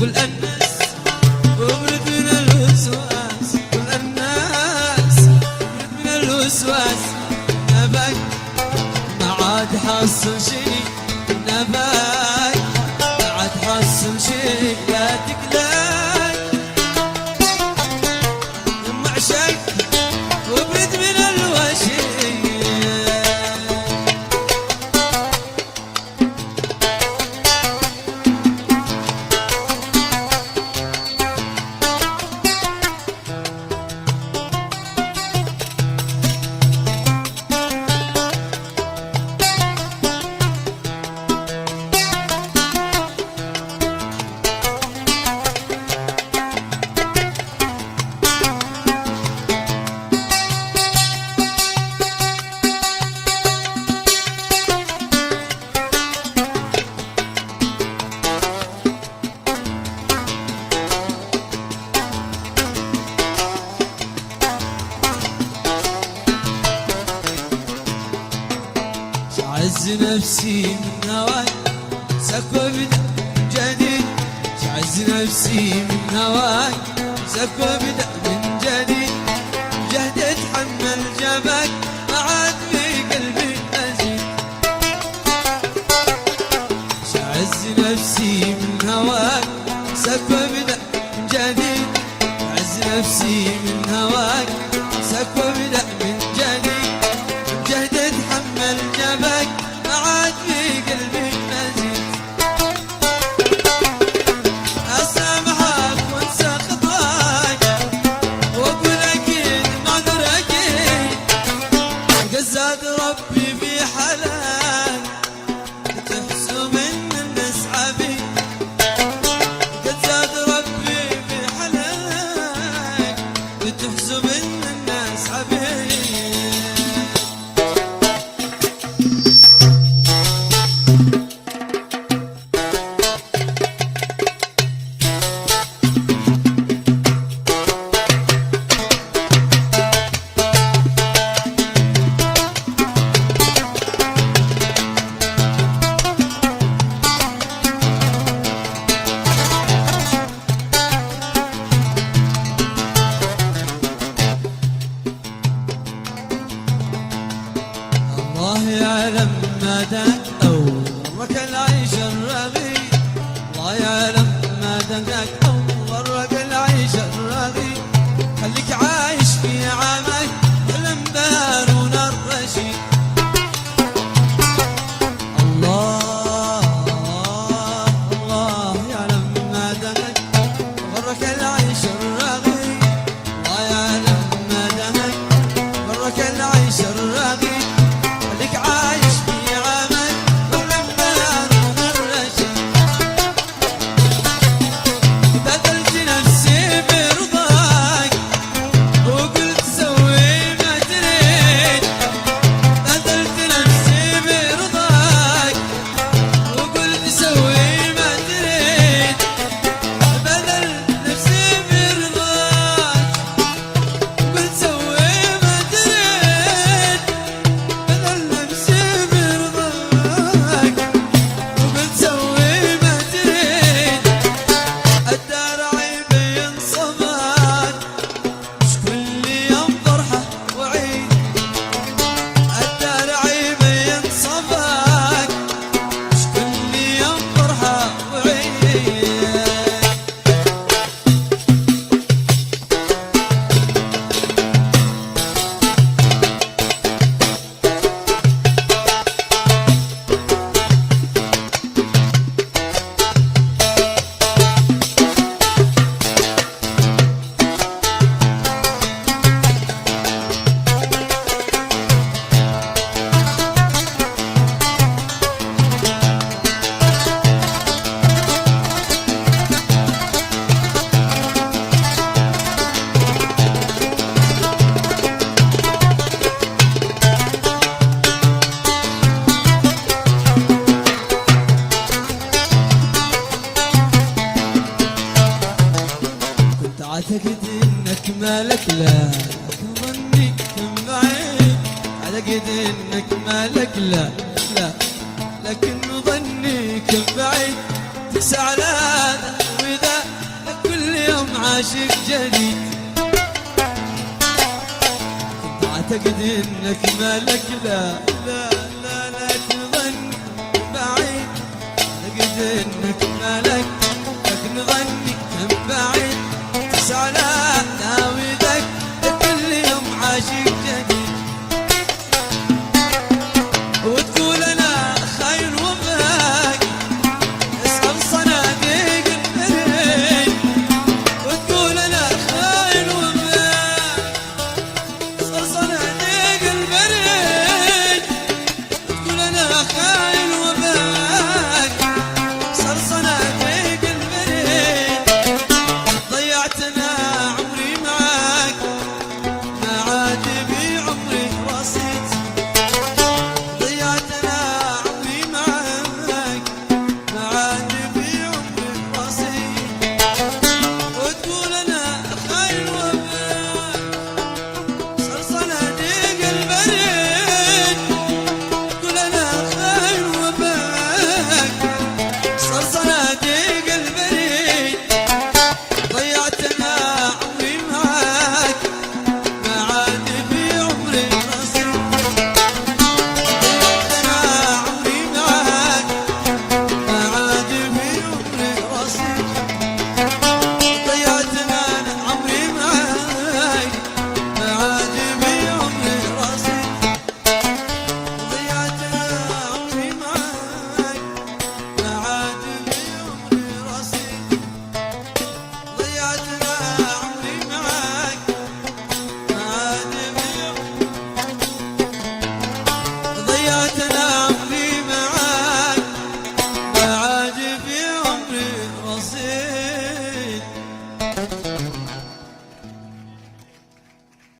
كل الناس وبرد من الوسواس، كل الناس وبرد من الوسواس. نباك ما عاد حصل شي، نباك ما عاد حصل شي. لا تقلق يما عشق وبرد من الوشي. شعز نفسي من هواك سكوى بدأ من جديد، شعز نفسي من هواك سكوى بدأ من جديد. جهد اتحمل جبك ما عاد في قلبي أزيد. شعز نفسي من هواك سكوى بدأ من جديد، شعز نفسي من هواك سكوى بدأ من جديد. جهد اتحمل جبك ما عاد في قلبي مزيد. اسامحك وانسى خطاك واقول اكيد معذور اكيد. قزاد ربي في حلال تحسب ان الناس عبيد. قزاد ربي في حلال تحسب ان الناس عبيد. الله يعلم ما داك أو غرك العيش الرغي. الله يعلم ما داك أو غرك العيش الرغي. خليك عايش في عامك علم بارون الرشيد. الله الله يعلم ما داك غرك العيش الرغي. الله يعلم ما داك غرك العيش الرغي. خليك عايش في عمل ولم بارون الرشيد. بذلت نفسي برضاك وقلت سوي ما تريد. بذلت نفسي برضاك وقلت سوي ما تريد. بذلت نفسي برضاك وقلت سوي ما تريد. بذل نفسي برضاك وقلت سوي ما تريد. الدار عيبي ينصبك مش كل يوم فرحة وعيد. الدار عيبي ينصبك مش كل يوم فرحة وعيد. اعتقد انك مالك لا لكن ظني من بعيد. اعتقد انك مالك لا لكن ظني كن بعيد. تسعى لا واذا عاشق جديد كنت اعتقد انك مالك لا لا